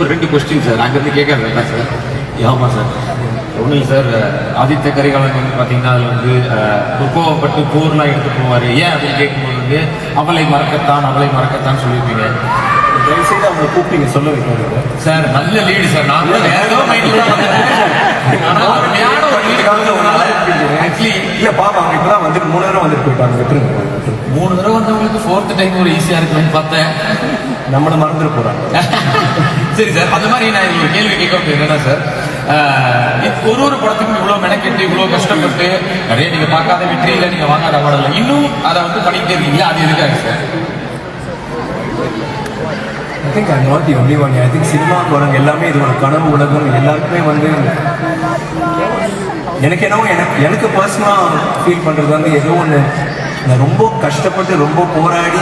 ஒரு 2 question sir அங்கேருந்து கேட்க வேண்டாம் சார். ஆமாம் சார், ஒன்றும் இல்லை சார். ஆதித்த கரிகாலன் வந்து பார்த்தீங்கன்னா அதில் வந்து கோவப்பட்டு போர்லாம் எடுத்து போவார். ஏன் அப்படின்னு கேட்கும்போது வந்து அவளை மறக்கத்தான் சொல்லியிருப்பீங்க. தயவுசெய்து அவங்களை கூப்பிட்டீங்க சொல்ல வைக்கிறது சார். நல்ல லீடு சார். நான் கூட வேற ஏதோ மைண்டில் ஆக்சுவலி இல்லை பாப்பா அவங்க இப்போதான் வந்து 3 தடவை வந்துட்டு போயிட்டாங்க. விட்டுருங்க 3 தடவை வந்தவங்களுக்கு 4th டைம் ஒரு ஈஸியாக இருக்குன்னு பார்த்தேன். நம்மளை மறந்துட்டு போகிறாங்க. சரி சார், அந்த மாதிரி நான் ஒரு கேள்வி கேட்க என்னன்னா சார், ஒரு படத்துக்கும் இவ்வளோ மெனக்கெட்டு இவ்வளோ கஷ்டப்பட்டு நிறைய நீங்கள் பார்க்காத வெற்றியில் நீங்கள் வாங்காத அவார்டில் இன்னும் அதை வந்து பண்ணிக்கிட்டே இருக்கீங்க. அது எதுக்காக sir? I think I'm not the only one. I think சினிமாவுக்கு வரவங்க எல்லாமே இது ஒரு கனவு உலகம். எல்லாருக்குமே வந்து எனக்கு என்னவோ எனக்கு பர்சனலாக ஃபீல் பண்ணுறது வந்து ஏதோ ஒன்று நான் ரொம்ப கஷ்டப்பட்டு ரொம்ப போராடி